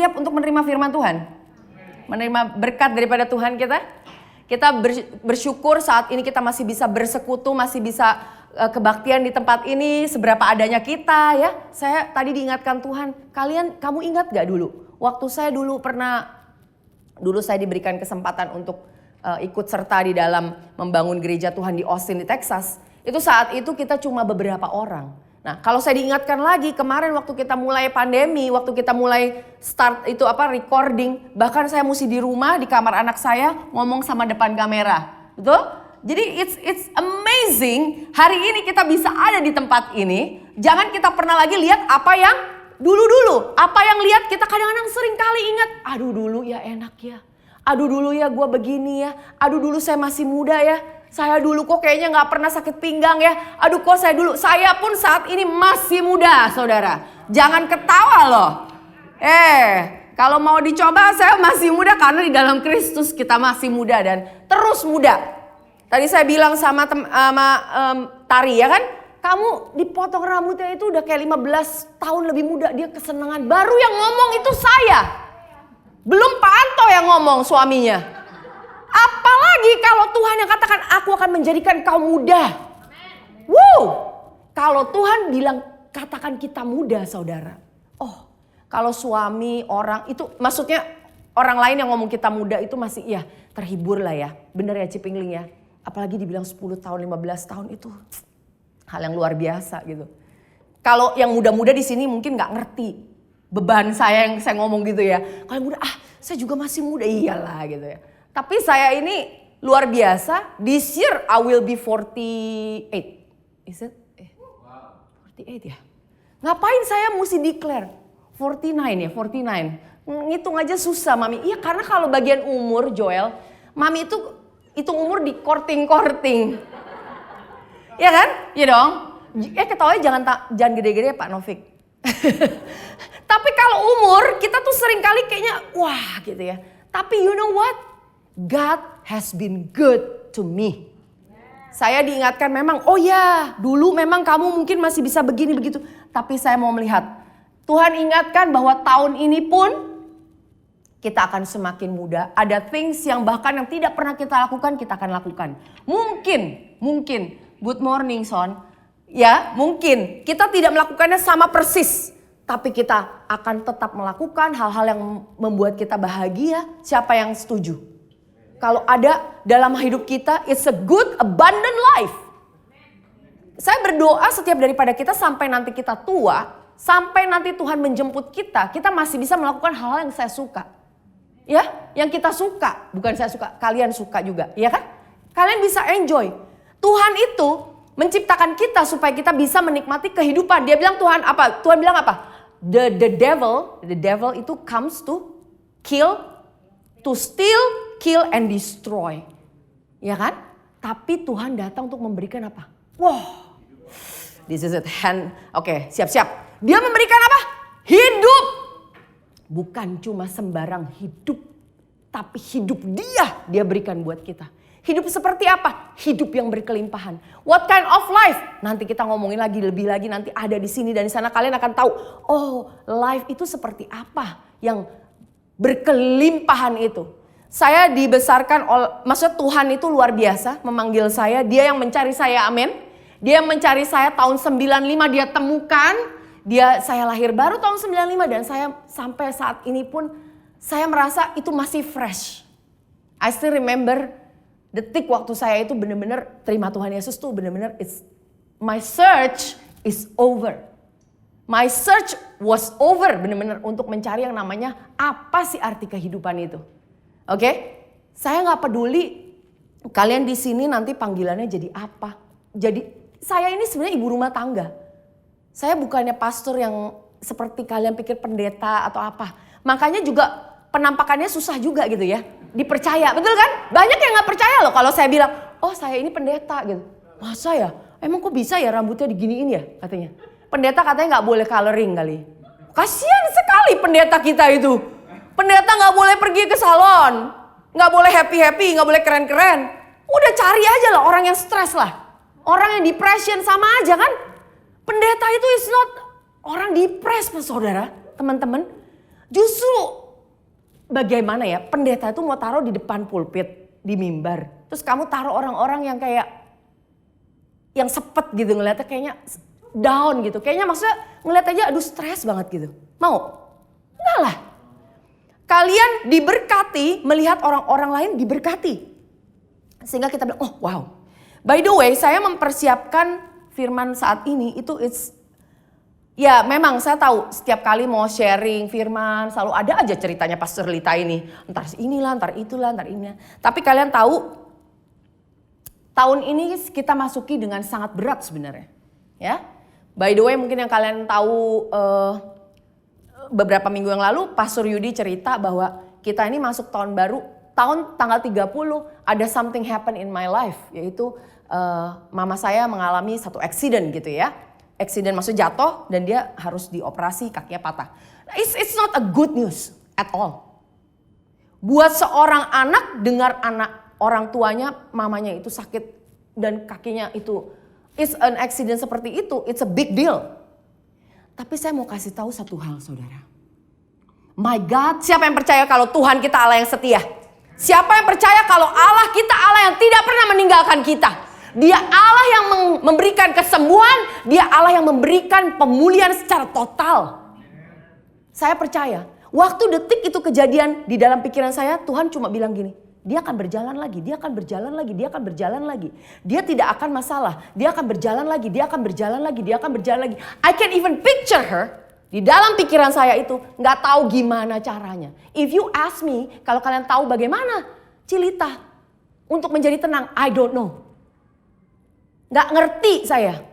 siap untuk menerima firman Tuhan? Menerima berkat daripada Tuhan kita? Kita bersyukur saat ini kita masih bisa bersekutu, masih bisa kebaktian di tempat ini, seberapa adanya kita ya. Saya tadi diingatkan Tuhan, kamu ingat gak dulu? Waktu saya dulu saya diberikan kesempatan untuk ikut serta di dalam membangun gereja Tuhan di Austin di Texas. Itu saat itu kita cuma beberapa orang. Nah, kalau saya diingatkan lagi kemarin waktu kita mulai pandemi, waktu kita mulai start itu recording, bahkan saya mesti di rumah di kamar anak saya ngomong sama depan kamera. Betul? Jadi it's amazing hari ini kita bisa ada di tempat ini. Jangan kita pernah lagi lihat apa yang dulu-dulu, apa yang lihat kita kadang-kadang sering kali ingat, aduh dulu ya enak ya. Aduh dulu ya gue begini ya. Aduh dulu saya masih muda ya. Saya dulu kok kayaknya gak pernah sakit pinggang ya. Aduh kok saya pun saat ini masih muda saudara. Jangan ketawa loh. Kalau mau dicoba saya masih muda karena di dalam Kristus kita masih muda dan terus muda. Tadi saya bilang sama Tari ya kan. Kamu dipotong rambutnya itu udah kayak 15 tahun lebih muda. Dia kesenangan. Baru yang ngomong itu saya. Belum Pak Anto yang ngomong suaminya. Apalagi kalau Tuhan yang katakan aku akan menjadikan kau muda. Wow. Kalau Tuhan bilang katakan kita muda saudara. Oh kalau suami orang itu maksudnya orang lain yang ngomong kita muda itu masih ya terhibur lah ya. Bener ya Cipingling ya. Apalagi dibilang 10 tahun 15 tahun itu hal yang luar biasa gitu. Kalau yang muda-muda di sini mungkin gak ngerti beban saya yang saya ngomong gitu ya. Kalau muda saya juga masih muda iyalah gitu ya. Tapi saya ini luar biasa. This year I will be 48. Is it? 48 ya. Ngapain saya mesti declare? 49 ya, 49. Ngitung aja susah Mami. Iya karena kalau bagian umur Joel, Mami itu hitung umur di korting-korting. Iya kan? Iya dong. Ketawanya jangan gede-gede Pak Novik. Tapi kalau umur kita tuh sering kali kayaknya wah gitu ya. Tapi you know what? God has been good to me. Saya diingatkan memang, oh ya dulu memang kamu mungkin masih bisa begini begitu. Tapi saya mau melihat, Tuhan ingatkan bahwa tahun ini pun kita akan semakin muda. Ada things yang bahkan yang tidak pernah kita lakukan, kita akan lakukan. Mungkin, good morning Son. Ya mungkin, kita tidak melakukannya sama persis. Tapi kita akan tetap melakukan hal-hal yang membuat kita bahagia. Siapa yang setuju? Kalau ada dalam hidup kita, it's a good abundant life. Saya berdoa setiap daripada kita sampai nanti kita tua, sampai nanti Tuhan menjemput kita masih bisa melakukan hal yang saya suka. Ya, yang kita suka, bukan saya suka, kalian suka juga, ya kan? Kalian bisa enjoy. Tuhan itu menciptakan kita supaya kita bisa menikmati kehidupan. Dia bilang Tuhan apa? Tuhan bilang apa? The devil itu comes to kill, to steal, kill and destroy. Ya kan? Tapi Tuhan datang untuk memberikan apa? Wow. This is it. Oke, siap-siap. Dia memberikan apa? Hidup. Bukan cuma sembarang hidup. Tapi hidup dia berikan buat kita. Hidup seperti apa? Hidup yang berkelimpahan. What kind of life? Nanti kita ngomongin lebih lagi nanti ada di sini dan di sana kalian akan tahu. Oh, life itu seperti apa yang berkelimpahan itu. Saya dibesarkan maksudnya Tuhan itu luar biasa memanggil saya. Dia yang mencari saya, amin. Dia yang mencari saya tahun 95 dia temukan. Saya lahir baru tahun 95 dan saya sampai saat ini pun saya merasa itu masih fresh. I still remember detik waktu saya itu benar-benar terima Tuhan Yesus tuh benar-benar my search is over. My search was over benar-benar untuk mencari yang namanya apa sih arti kehidupan itu. Oke, saya nggak peduli kalian di sini nanti panggilannya jadi apa. Jadi saya ini sebenarnya ibu rumah tangga. Saya bukannya pastor yang seperti kalian pikir pendeta atau apa. Makanya juga penampakannya susah juga gitu ya. Dipercaya, betul kan? Banyak yang nggak percaya loh kalau saya bilang, oh saya ini pendeta gitu. Masa ya? Emang kok bisa ya rambutnya diginiin ya katanya. Pendeta katanya nggak boleh coloring kali. Kasian sekali pendeta kita itu. Pendeta gak boleh pergi ke salon. Gak boleh happy-happy, gak boleh keren-keren. Udah cari aja lah orang yang stres lah. Orang yang depression sama aja kan. Pendeta itu is not orang depres saudara, teman-teman. Justru bagaimana ya, pendeta itu mau taruh di depan pulpit, di mimbar. Terus kamu taruh orang-orang yang kayak, yang sepet gitu ngeliatnya kayaknya down gitu. Kayaknya maksudnya ngeliat aja aduh stres banget gitu. Mau? Enggak lah. Kalian diberkati melihat orang-orang lain diberkati. Sehingga kita bilang, oh wow. By the way, saya mempersiapkan firman saat ini itu ya memang saya tahu setiap kali mau sharing firman selalu ada aja ceritanya Pastor Lita ini. Entar inilah, entar itulah, entar inilah. Tapi kalian tahu tahun ini kita masuki dengan sangat berat sebenarnya. Ya, by the way mungkin yang kalian tahu beberapa minggu yang lalu Pastor Yudi cerita bahwa kita ini masuk tahun baru, tahun tanggal 30 ada something happen in my life. Yaitu mama saya mengalami satu accident gitu ya. Accident maksudnya jatuh dan dia harus dioperasi kakinya patah. It's not a good news at all. Buat seorang anak dengar orang tuanya, mamanya itu sakit dan kakinya itu is an accident seperti itu, it's a big deal. Tapi saya mau kasih tahu satu hal saudara. My God, siapa yang percaya kalau Tuhan kita Allah yang setia? Siapa yang percaya kalau Allah kita Allah yang tidak pernah meninggalkan kita? Dia Allah yang memberikan kesembuhan, dia Allah yang memberikan pemulihan secara total. Saya percaya, waktu detik itu kejadian di dalam pikiran saya, Tuhan cuma bilang gini, dia akan berjalan lagi, dia akan berjalan lagi, dia akan berjalan lagi. Dia tidak akan masalah, dia akan berjalan lagi, dia akan berjalan lagi, dia akan berjalan lagi. I can even picture her, di dalam pikiran saya itu gak tahu gimana caranya. If you ask me, kalau kalian tahu bagaimana Cilita untuk menjadi tenang, I don't know. Gak ngerti saya.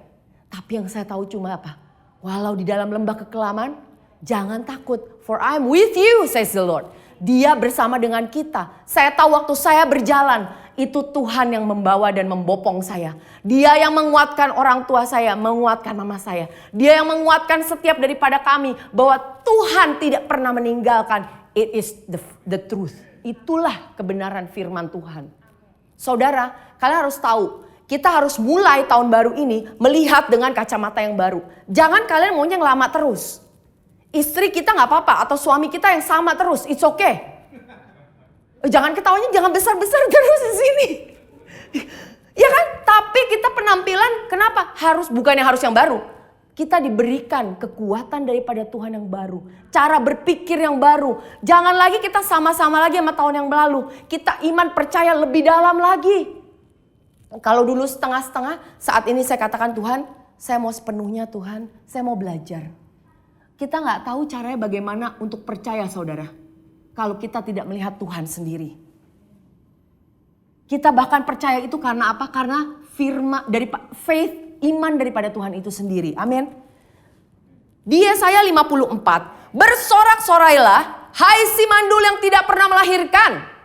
Tapi yang saya tahu cuma apa? Walau di dalam lembah kekelaman, jangan takut. For I'm with you, says the Lord. Dia bersama dengan kita. Saya tahu waktu saya berjalan, itu Tuhan yang membawa dan membopong saya. Dia yang menguatkan orang tua saya, menguatkan mama saya. Dia yang menguatkan setiap daripada kami. Bahwa Tuhan tidak pernah meninggalkan. It is the truth. Itulah kebenaran firman Tuhan. Saudara, kalian harus tahu. Kita harus mulai tahun baru ini melihat dengan kacamata yang baru. Jangan kalian maunya yang lama terus. Istri kita gak apa-apa atau suami kita yang sama terus, it's okay. Jangan ketawanya jangan besar-besar terus di sini. Ya kan? Tapi kita penampilan kenapa? Bukannya harus yang baru. Kita diberikan kekuatan daripada Tuhan yang baru. Cara berpikir yang baru. Jangan lagi kita sama-sama lagi sama tahun yang lalu. Kita iman percaya lebih dalam lagi. Kalau dulu setengah-setengah, saat ini saya katakan Tuhan, saya mau sepenuhnya Tuhan, saya mau belajar. Kita gak tahu caranya bagaimana untuk percaya saudara. Kalau kita tidak melihat Tuhan sendiri. Kita bahkan percaya itu karena apa? Karena firman dari faith, iman daripada Tuhan itu sendiri. Amin. Di Yesaya 54, bersorak-sorailah, hai si mandul yang tidak pernah melahirkan.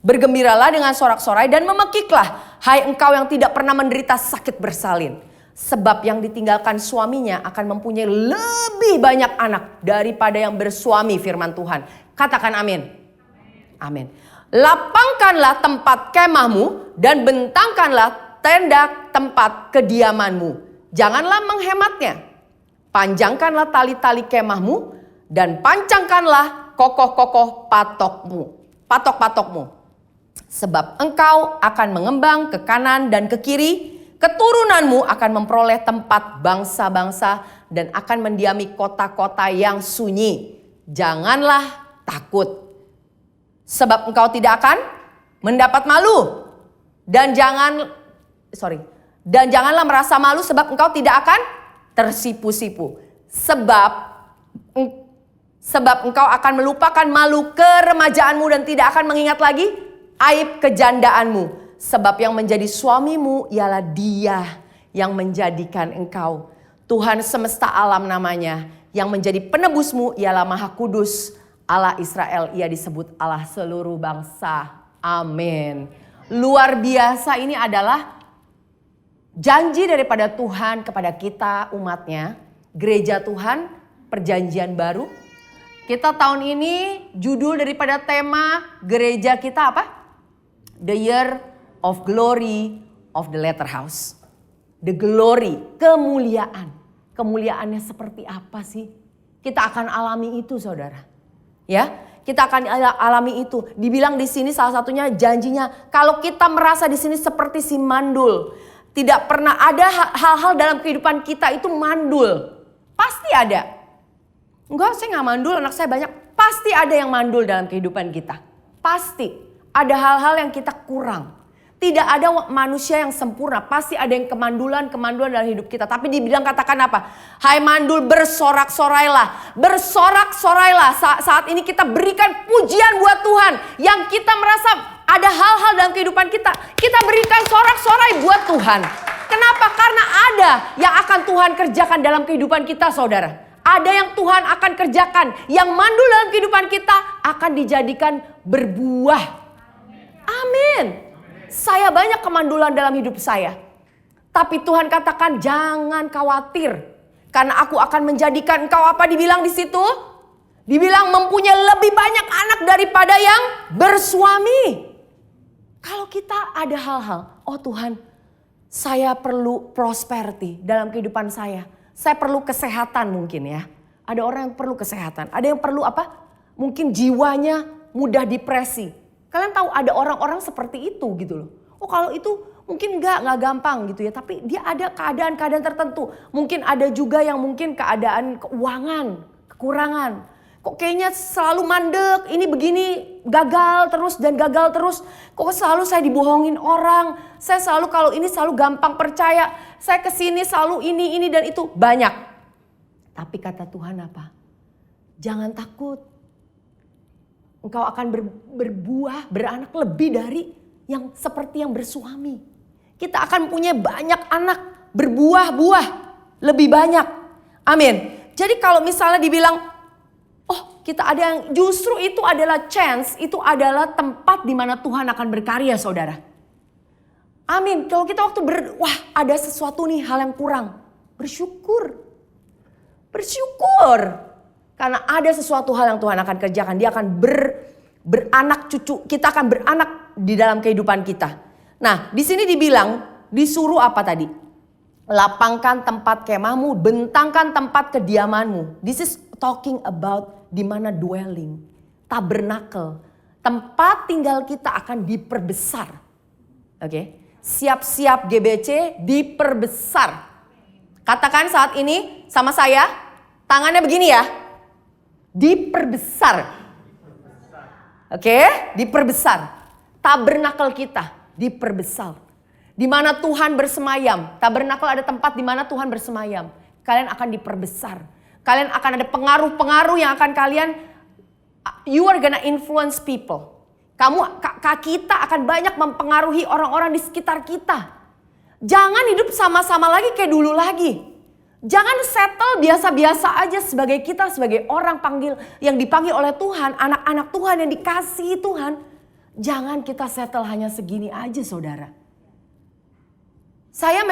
Bergembiralah dengan sorak-sorai dan memekiklah, hai engkau yang tidak pernah menderita sakit bersalin. Sebab yang ditinggalkan suaminya akan mempunyai lebih banyak anak daripada yang bersuami, firman Tuhan. Katakan amin. Amin. Lapangkanlah tempat kemahmu dan bentangkanlah tenda tempat kediamanmu. Janganlah menghematnya. Panjangkanlah tali-tali kemahmu dan pancangkanlah kokoh-kokoh patok-patokmu. Sebab engkau akan mengembang ke kanan dan ke kiri, keturunanmu akan memperoleh tempat bangsa-bangsa dan akan mendiami kota-kota yang sunyi. Janganlah takut. Sebab engkau tidak akan mendapat malu. Dan janganlah merasa malu sebab engkau tidak akan tersipu-sipu. Sebab engkau akan melupakan malu keremajaanmu dan tidak akan mengingat lagi aib kejandaanmu. Sebab yang menjadi suamimu ialah Dia yang menjadikan engkau. Tuhan semesta alam namanya. Yang menjadi penebusmu ialah Maha Kudus. Allah Israel, ia disebut Allah seluruh bangsa. Amin. Luar biasa, ini adalah janji daripada Tuhan kepada kita umatnya. Gereja Tuhan, perjanjian baru. Kita tahun ini judul daripada tema gereja kita apa? The Year of Glory of the Latter House. The glory, kemuliaan. Kemuliaannya seperti apa sih? Kita akan alami itu saudara. Ya, kita akan alami itu. Dibilang di sini salah satunya janjinya, kalau kita merasa di sini seperti si mandul, tidak pernah ada hal-hal dalam kehidupan kita itu mandul. Pasti ada. Enggak, saya nggak mandul, anak saya banyak. Pasti ada yang mandul dalam kehidupan kita. Pasti ada hal-hal yang kita kurang. Tidak ada manusia yang sempurna. Pasti ada yang kemandulan dalam hidup kita. Tapi dibilang katakan apa? Hai mandul, bersorak-sorailah. Bersorak-sorailah. Saat ini kita berikan pujian buat Tuhan. Yang kita merasa ada hal-hal dalam kehidupan kita. Kita berikan sorak-sorai buat Tuhan. Kenapa? Karena ada yang akan Tuhan kerjakan dalam kehidupan kita, saudara. Ada yang Tuhan akan kerjakan. Yang mandul dalam kehidupan kita akan dijadikan berbuah. Amin. Saya banyak kemandulan dalam hidup saya. Tapi Tuhan katakan jangan khawatir. Karena aku akan menjadikan engkau apa dibilang di situ? Dibilang mempunyai lebih banyak anak daripada yang bersuami. Kalau kita ada hal-hal, oh Tuhan, saya perlu prosperity dalam kehidupan saya. Saya perlu kesehatan mungkin ya. Ada orang yang perlu kesehatan. Ada yang perlu apa? Mungkin jiwanya mudah depresi. Kalian tahu ada orang-orang seperti itu gitu loh. Oh kalau itu mungkin nggak gampang gitu ya. Tapi dia ada keadaan-keadaan tertentu. Mungkin ada juga yang mungkin keadaan keuangan, kekurangan. Kok kayaknya selalu mandek, ini begini, gagal terus dan gagal terus. Kok selalu saya dibohongin orang. Saya selalu kalau ini selalu gampang percaya. Saya kesini selalu ini dan itu. Banyak. Tapi kata Tuhan apa? Jangan takut. Engkau akan berbuah, beranak lebih dari yang seperti yang bersuami. Kita akan punya banyak anak, berbuah-buah, lebih banyak. Amin. Jadi kalau misalnya dibilang, oh kita ada yang justru itu adalah chance, itu adalah tempat di mana Tuhan akan berkarya saudara. Amin. Kalau kita waktu wah ada sesuatu nih hal yang kurang. Bersyukur. Bersyukur. Karena ada sesuatu hal yang Tuhan akan kerjakan. Dia akan beranak cucu. Kita akan beranak di dalam kehidupan kita. Nah di sini dibilang disuruh apa tadi? Lapangkan tempat kemahmu, bentangkan tempat kediamanmu. This is talking about di mana dwelling, tabernakel. Tempat tinggal kita akan diperbesar. Oke. Siap-siap GBC diperbesar. Katakan saat ini sama saya, tangannya begini ya. Diperbesar. Oke, diperbesar. Tabernakel kita diperbesar. Di mana Tuhan bersemayam. Tabernakel ada tempat di mana Tuhan bersemayam. Kalian akan diperbesar. Kalian akan ada pengaruh-pengaruh yang akan kalian, you are gonna influence people. Kita akan banyak mempengaruhi orang-orang di sekitar kita. Jangan hidup sama-sama lagi kayak dulu lagi. Jangan settle biasa-biasa aja sebagai kita, sebagai orang yang dipanggil oleh Tuhan, anak-anak Tuhan yang dikasihi Tuhan. Jangan kita settle hanya segini aja saudara. Saya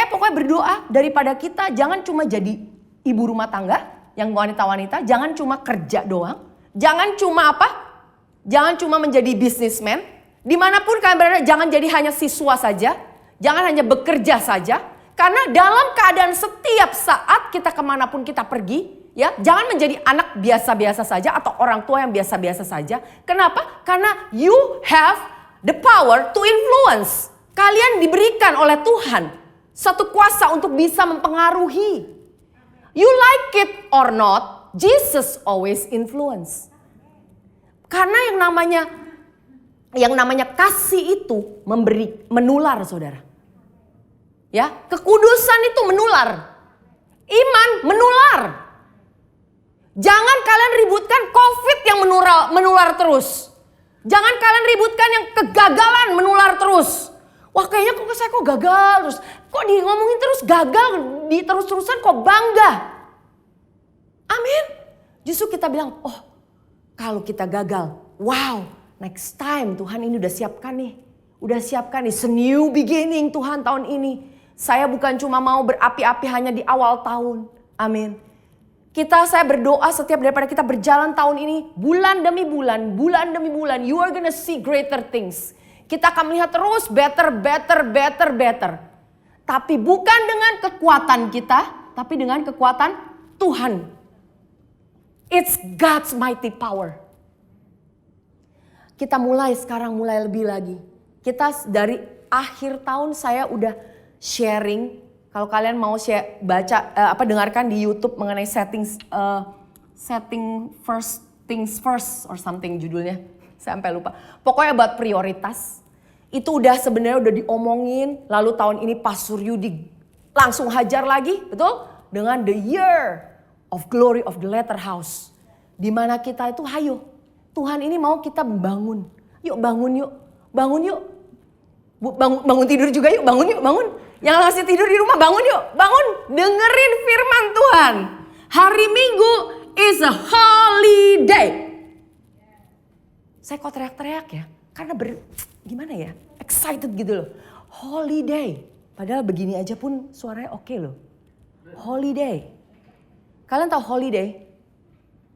pokoknya berdoa daripada kita jangan cuma jadi ibu rumah tangga yang wanita-wanita, jangan cuma kerja doang. Jangan cuma apa? Jangan cuma menjadi businessman. Dimanapun kalian berada, jangan jadi hanya siswa saja. Jangan hanya bekerja saja. Karena dalam keadaan setiap saat kita kemanapun kita pergi, ya jangan menjadi anak biasa-biasa saja atau orang tua yang biasa-biasa saja. Kenapa? Karena you have the power to influence. Kalian diberikan oleh Tuhan satu kuasa untuk bisa mempengaruhi. You like it or not, Jesus always influence. Karena yang namanya kasih itu menular saudara. Ya, kekudusan itu menular. Iman menular. Jangan kalian ributkan COVID yang menular terus. Jangan kalian ributkan yang kegagalan menular terus. Wah kayaknya saya kok gagal terus. Kok ngomongin terus gagal, terus-terusan kok bangga. Amin. Justru kita bilang, oh kalau kita gagal, wow next time Tuhan ini udah siapkan nih. Udah siapkan nih, it's a new beginning Tuhan tahun ini. Saya bukan cuma mau berapi-api hanya di awal tahun. Amin. Saya berdoa setiap daripada kita berjalan tahun ini. Bulan demi bulan, bulan demi bulan. You are gonna see greater things. Kita akan melihat terus better. Tapi bukan dengan kekuatan kita. Tapi dengan kekuatan Tuhan. It's God's mighty power. Kita mulai sekarang, mulai lebih lagi. Kita dari akhir tahun saya udah sharing. Kalau kalian mau dengarkan di YouTube mengenai setting first things first or something judulnya. Saya sampai lupa. Pokoknya buat prioritas. Itu sebenarnya udah diomongin. Lalu tahun ini Pastor Yudi langsung hajar lagi, betul? Dengan the year of glory of the latter house. Dimana kita itu hayo. Tuhan ini mau kita bangun. Yuk bangun yuk. Bangun yuk. Bangun tidur juga yuk. Bangun yuk. Bangun. Yang masih tidur di rumah bangun yuk. Bangun. Dengerin firman Tuhan. Hari Minggu is a holiday. Saya kok teriak-teriak ya. Karena gimana ya. Excited gitu loh. Holiday. Padahal begini aja pun suaranya oke loh. Holiday. Kalian tahu holiday?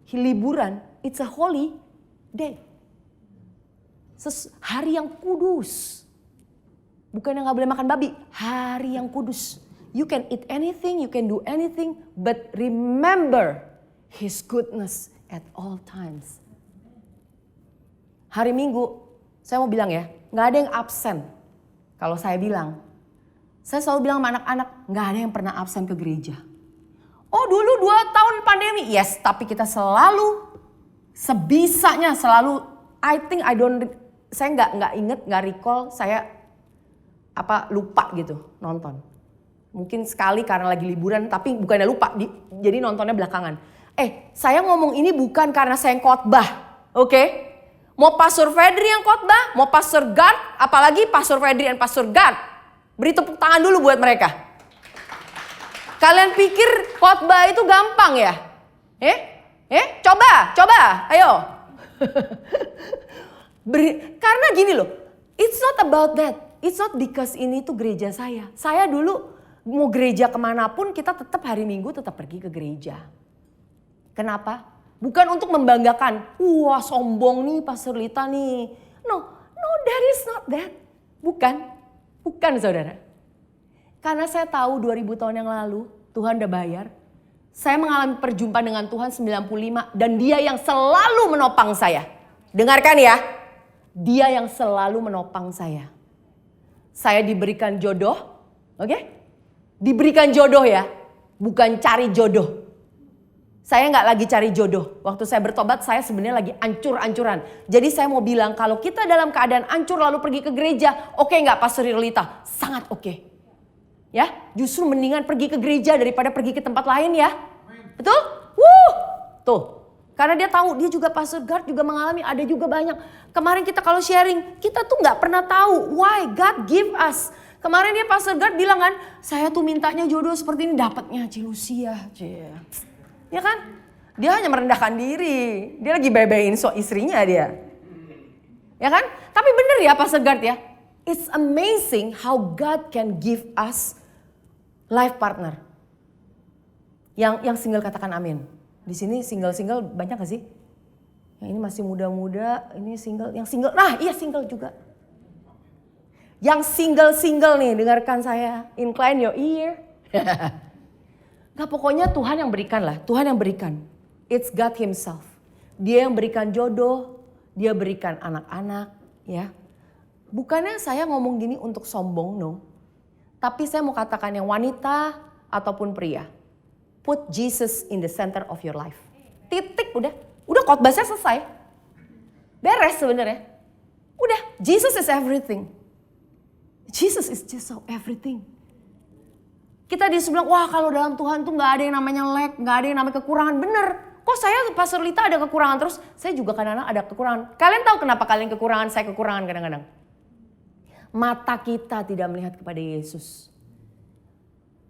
Liburan. It's a holy day. Hari yang kudus. Bukan yang gak boleh makan babi. Hari yang kudus. You can eat anything, you can do anything. But remember His goodness at all times. Hari Minggu, saya mau bilang ya. Gak ada yang absen. Kalau saya bilang. Saya selalu bilang sama anak-anak, gak ada yang pernah absen ke gereja. Oh dulu 2 tahun pandemi. Yes, tapi kita selalu sebisanya selalu. Saya nggak inget, nggak recall, saya lupa gitu nonton. Mungkin sekali karena lagi liburan, tapi bukannya lupa, jadi nontonnya belakangan. Saya ngomong ini bukan karena saya yang khotbah, oke? Mau Pastor Fedri yang khotbah, mau Pastor Gard, apalagi Pastor Fedri dan Pastor Gard. Beri tepuk tangan dulu buat mereka. Kalian pikir khotbah itu gampang ya? Coba, ayo. Karena gini loh, it's not about that. It's not because ini tuh gereja saya. Saya dulu mau gereja kemanapun kita tetap hari Minggu tetap pergi ke gereja. Kenapa? Bukan untuk membanggakan. Wah sombong nih Pastor Lita nih. No, that is not that. Bukan saudara. Karena saya tahu 2000 tahun yang lalu Tuhan udah bayar. Saya mengalami perjumpaan dengan Tuhan 95 dan Dia yang selalu menopang saya. Dengarkan ya. Dia yang selalu menopang saya. Saya diberikan jodoh. Oke? Diberikan jodoh ya. Bukan cari jodoh. Saya nggak lagi cari jodoh. Waktu saya bertobat saya sebenarnya lagi ancur-ancuran. Jadi saya mau bilang kalau kita dalam keadaan ancur lalu pergi ke gereja. Oke nggak Pastor Lita? Sangat oke. Ya, justru mendingan pergi ke gereja daripada pergi ke tempat lain ya. Betul? Tuh. Karena dia tahu, dia juga Pastor Gard juga mengalami, ada juga banyak. Kemarin kita kalau sharing, kita tuh nggak pernah tahu why God give us. Kemarin dia Pastor Gard bilang kan, saya tuh mintanya jodoh seperti ini, dapatnya Cilusia. Ya kan? Dia hanya merendahkan diri. Dia lagi bye-byein istrinya dia. Ya kan? Tapi bener ya Pastor Gard ya. It's amazing how God can give us life partner. Yang single katakan amin. Di sini single banyak gak sih? Yang ini masih muda-muda, ini single. Yang single, nah iya single juga. Yang single nih dengarkan saya. Incline your ear. Nah pokoknya Tuhan yang berikan lah. Tuhan yang berikan. It's God Himself. Dia yang berikan jodoh. Dia berikan anak-anak. Ya. Bukannya saya ngomong gini untuk sombong, no. Tapi saya mau katakan yang wanita ataupun pria. Put Jesus in the center of your life. Titik udah. Udah khotbahnya selesai. Beres sebenarnya. Udah. Jesus is everything. Jesus is just so everything. Kita bilang, wah kalau dalam Tuhan tuh gak ada yang namanya lack, gak ada yang namanya kekurangan. Bener, kok saya Pastor Lita ada kekurangan terus, saya juga kadang-kadang ada kekurangan. Kalian tahu kenapa kalian kekurangan, saya kekurangan kadang-kadang? Mata kita tidak melihat kepada Yesus.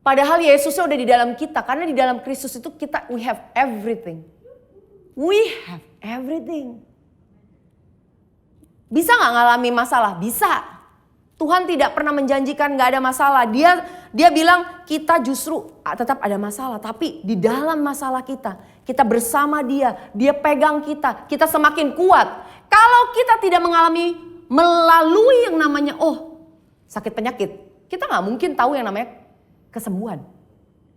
Padahal Yesusnya udah di dalam kita, karena di dalam Kristus itu we have everything. We have everything. Bisa gak ngalami masalah? Bisa. Tuhan tidak pernah menjanjikan gak ada masalah. Dia bilang kita justru tetap ada masalah. Tapi di dalam masalah kita bersama dia. Dia pegang kita semakin kuat. Kalau kita tidak melalui yang namanya sakit penyakit. Kita gak mungkin tahu yang namanya kesembuhan.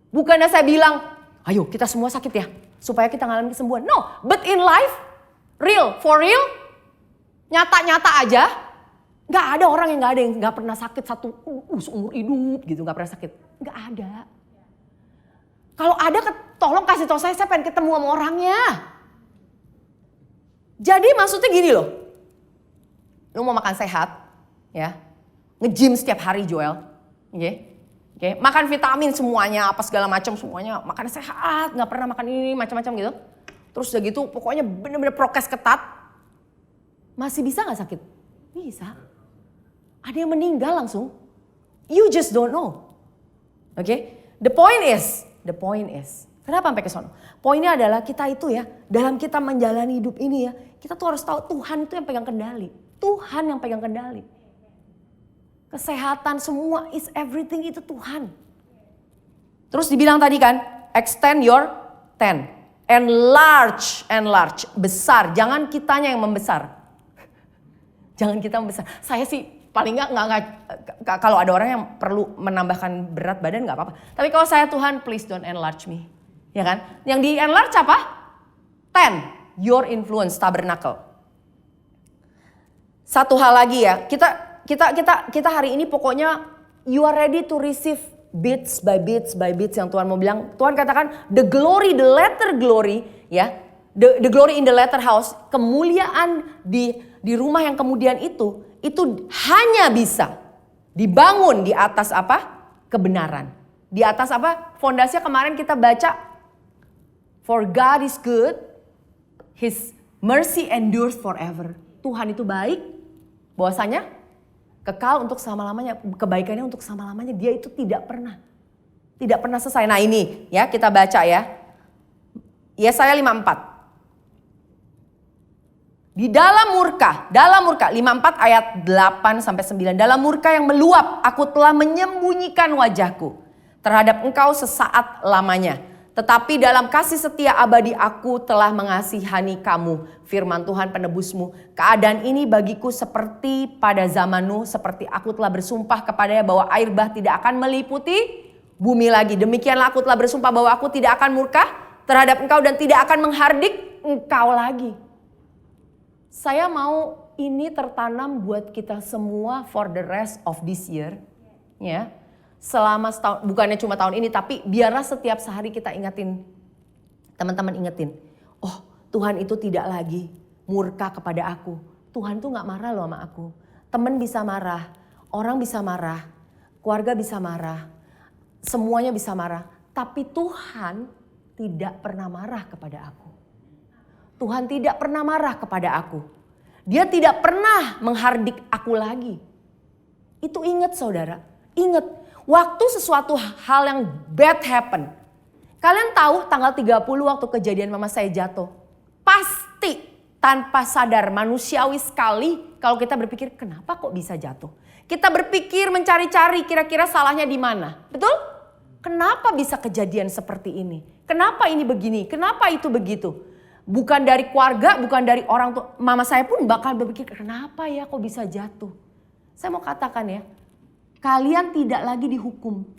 Bukannya saya bilang, ayo kita semua sakit ya. supaya kita ngalamin kesembuhan. No, but in life, real, for real, nyata-nyata aja. Gak ada orang yang gak pernah sakit seumur hidup gitu, gak pernah sakit. Gak ada. Kalau ada, tolong kasih tahu saya pengen ketemu sama orangnya. Jadi maksudnya gini loh, lu mau makan sehat, ya, nge-gym setiap hari Joel, okay. Makan vitamin semuanya, apa segala macam semuanya, makan sehat, gak pernah makan ini macam-macam gitu. Terus udah gitu, pokoknya bener-bener prokes ketat, masih bisa gak sakit? Bisa. Ada yang meninggal langsung. You just don't know. Oke? The point is, kenapa sampai ke sono? Poinnya adalah kita itu ya, dalam kita menjalani hidup ini ya, kita tuh harus tahu Tuhan itu yang pegang kendali. Tuhan yang pegang kendali. Kesehatan semua is everything itu Tuhan. Terus dibilang tadi kan, extend your tent. Enlarge. Besar, jangan kitanya yang membesar. Jangan kita membesar. Saya sih paling nggak kalau ada orang yang perlu menambahkan berat badan nggak apa-apa. Tapi kalau saya Tuhan, please don't enlarge me, ya kan? Yang di enlarge apa? 10, your influence tabernacle. Satu hal lagi ya, kita hari ini pokoknya you are ready to receive bits by bits yang Tuhan mau bilang. Tuhan katakan the glory, the latter glory, ya, the glory in the latter house, kemuliaan di rumah yang kemudian itu hanya bisa dibangun di atas apa? Kebenaran. Di atas apa? Fondasinya kemarin kita baca, for God is good, His mercy endures forever. Tuhan itu baik, bahwasanya kekal untuk selama-lamanya, kebaikannya untuk selama-lamanya, dia itu tidak pernah selesai. Nah ini ya kita baca ya, Yesaya 54. Di dalam murka 54 ayat 8 sampai 9. Dalam murka yang meluap, aku telah menyembunyikan wajahku terhadap engkau sesaat lamanya. Tetapi dalam kasih setia abadi aku telah mengasihani kamu. Firman Tuhan penebusmu. Keadaan ini bagiku seperti pada zaman Nuh, seperti aku telah bersumpah kepadanya bahwa air bah tidak akan meliputi bumi lagi. Demikianlah aku telah bersumpah bahwa aku tidak akan murka terhadap engkau dan tidak akan menghardik engkau lagi. Saya mau ini tertanam buat kita semua for the rest of this year. Ya, selama setahun, bukannya cuma tahun ini, tapi biarlah setiap sehari kita ingetin, teman-teman ingetin. Oh, Tuhan itu tidak lagi murka kepada aku. Tuhan tuh gak marah loh sama aku. Teman bisa marah, orang bisa marah, keluarga bisa marah, semuanya bisa marah. Tapi Tuhan tidak pernah marah kepada aku. Tuhan tidak pernah marah kepada aku. Dia tidak pernah menghardik aku lagi. Itu ingat saudara, ingat. Waktu sesuatu hal yang bad happen. Kalian tahu tanggal 30 waktu kejadian mama saya jatuh. Pasti tanpa sadar, manusiawi sekali kalau kita berpikir kenapa kok bisa jatuh. Kita berpikir mencari-cari kira-kira salahnya di mana. Betul? Kenapa bisa kejadian seperti ini? Kenapa ini begini? Kenapa itu begitu? Bukan dari keluarga, bukan dari orang tua. Mama saya pun bakal berpikir kenapa ya kok bisa jatuh. Saya mau katakan ya, kalian tidak lagi dihukum.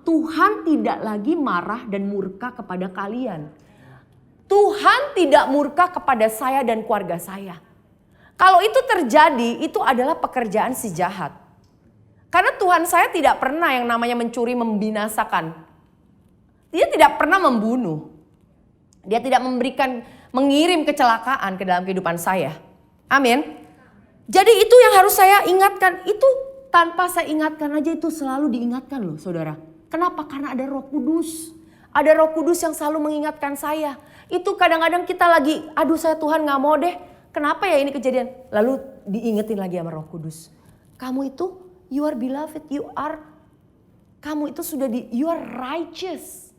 Tuhan tidak lagi marah dan murka kepada kalian. Tuhan tidak murka kepada saya dan keluarga saya. Kalau itu terjadi, itu adalah pekerjaan si jahat. Karena Tuhan saya tidak pernah yang namanya mencuri, membinasakan. Dia tidak pernah membunuh. Dia tidak mengirim kecelakaan ke dalam kehidupan saya. Amin. Jadi itu yang harus saya ingatkan. Itu tanpa saya ingatkan aja itu selalu diingatkan loh saudara. Kenapa? Karena ada Roh Kudus. Ada Roh Kudus yang selalu mengingatkan saya. Itu kadang-kadang kita lagi, aduh saya Tuhan gak mau deh. Kenapa ya ini kejadian? Lalu diingetin lagi sama Roh Kudus. Kamu itu, you are beloved, kamu itu sudah you are righteous.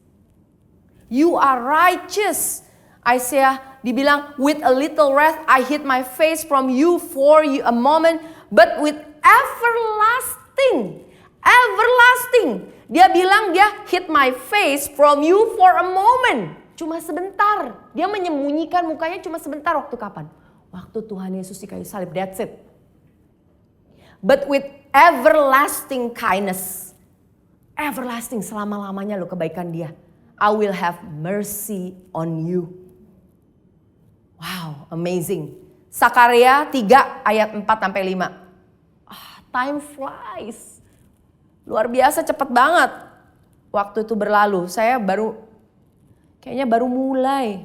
You are righteous. Isaiah dibilang, with a little wrath I hid my face from you for a moment, but with everlasting. Dia bilang dia hid my face from you for a moment. Cuma sebentar. Dia menyembunyikan mukanya cuma sebentar. Waktu kapan? Waktu Tuhan Yesus di kayu salib. That's it. But with everlasting kindness. Everlasting selama-lamanya loh kebaikan dia. I will have mercy on you. Wow, amazing. Sakaria 3 ayat 4-5. Time flies. Luar biasa cepet banget. Waktu itu berlalu. Saya kayaknya baru mulai.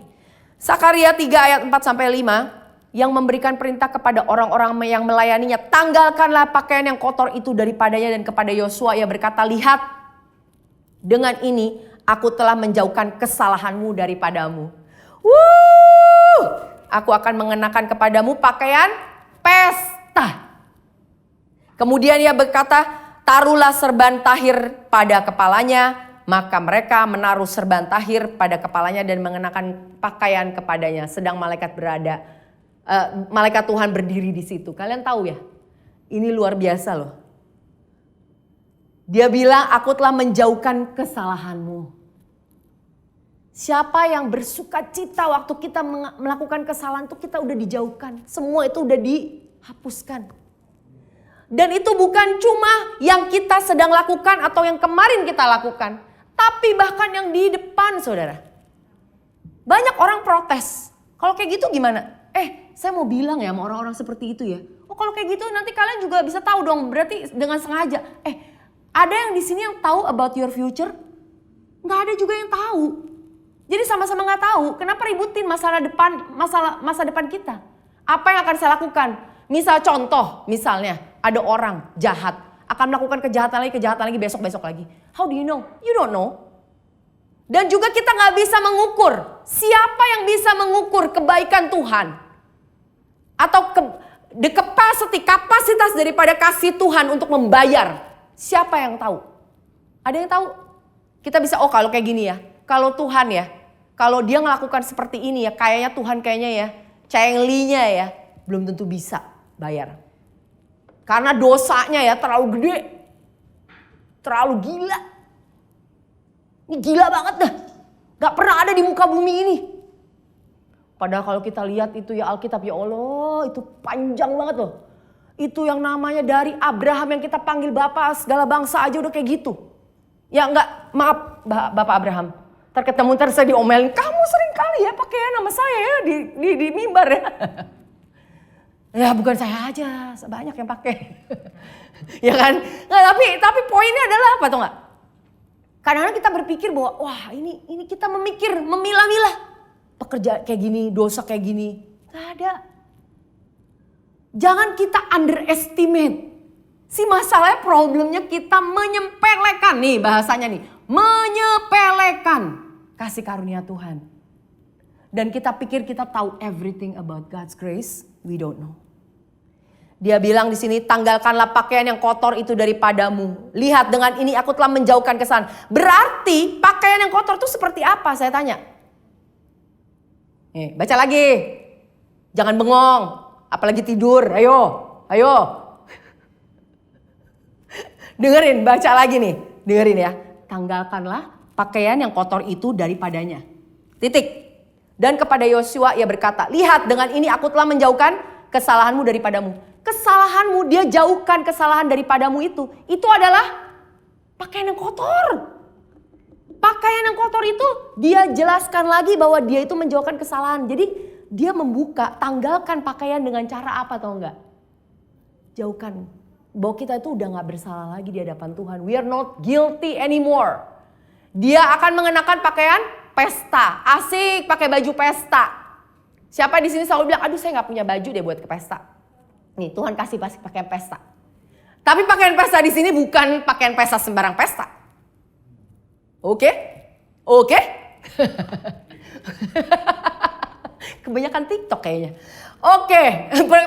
Sakaria 3 ayat 4-5. Yang memberikan perintah kepada orang-orang yang melayaninya. Tanggalkanlah pakaian yang kotor itu daripadanya, dan kepada Yosua ia berkata, lihat, dengan ini aku telah menjauhkan kesalahanmu daripadamu. Aku akan mengenakan kepadamu pakaian pesta. Kemudian ia berkata, taruhlah serban tahir pada kepalanya. Maka mereka menaruh serban tahir pada kepalanya dan mengenakan pakaian kepadanya. Sedang malaikat Tuhan berdiri di situ. Kalian tahu ya, ini luar biasa loh. Dia bilang, aku telah menjauhkan kesalahanmu. Siapa yang bersuka cita waktu kita melakukan kesalahan itu kita udah dijauhkan. Semua itu udah dihapuskan. Dan itu bukan cuma yang kita sedang lakukan atau yang kemarin kita lakukan. Tapi bahkan yang di depan, saudara. Banyak orang protes. Kalau kayak gitu gimana? Saya mau bilang ya sama orang-orang seperti itu ya. Oh, kalau kayak gitu nanti kalian juga bisa tahu dong. Berarti dengan sengaja. Ada yang di sini yang tahu about your future? Nggak ada juga yang tahu. Jadi sama-sama nggak tahu. Kenapa ributin masa depan kita? Apa yang akan saya lakukan? Misalnya ada orang jahat akan melakukan kejahatan lagi, besok lagi. How do you know? You don't know. Dan juga kita nggak bisa mengukur. Siapa yang bisa mengukur kebaikan Tuhan? Atau kapasitas daripada kasih Tuhan untuk membayar. Siapa yang tahu? Ada yang tahu? Kita bisa, kalau kayak gini ya. Kalau Tuhan ya, kalau dia melakukan seperti ini ya, kayaknya ya, Cengli-nya ya, belum tentu bisa bayar. Karena dosanya ya terlalu gede. Terlalu gila. Ini gila banget dah. Gak pernah ada di muka bumi ini. Padahal kalau kita lihat itu ya Alkitab, ya Allah, itu panjang banget loh. Itu yang namanya dari Abraham yang kita panggil Bapak segala bangsa aja udah kayak gitu. Ya enggak, maaf Bapak Abraham. Ntar saya diomelin, kamu sering kali ya pakai nama saya ya di mimbar ya. Ya bukan saya aja, banyak yang pakai. Ya kan? Nah, tapi poinnya adalah apa tuh enggak? Kadang-kadang kita berpikir bahwa wah ini kita memilah-milah. Pekerja kayak gini, dosa kayak gini. Gak ada. Jangan kita underestimate. Si masalahnya problemnya kita menyepelekan nih bahasanya nih. Menyepelekan kasih karunia Tuhan. Dan kita pikir kita tahu everything about God's grace. We don't know. Dia bilang di sini, tanggalkanlah pakaian yang kotor itu daripadamu. Lihat, dengan ini aku telah menjauhkan kesalahan. Berarti pakaian yang kotor itu seperti apa? Saya tanya. Baca lagi. Jangan bengong. Apalagi tidur. Ayo. Dengerin, baca lagi nih. Dengerin ya. Tanggalkanlah pakaian yang kotor itu daripadanya. Titik. Dan kepada Yosua ia berkata, lihat, dengan ini aku telah menjauhkan kesalahanmu daripadamu. Kesalahanmu, dia jauhkan kesalahan daripadamu itu. Itu adalah pakaian yang kotor. Pakaian yang kotor itu dia jelaskan lagi bahwa dia itu menjauhkan kesalahan. Jadi dia membuka, tanggalkan pakaian dengan cara apa atau enggak? Jauhkan. Bahwa kita itu udah gak bersalah lagi di hadapan Tuhan. We are not guilty anymore. Dia akan mengenakan pakaian pesta. Asik pakai baju pesta. Siapa di sini selalu bilang, aduh saya gak punya baju deh buat ke pesta. Nih Tuhan kasih pasti pakaian pesta. Tapi pakaian pesta di sini bukan pakaian pesta sembarang pesta. Oke? Kebanyakan TikTok kayaknya. Oke,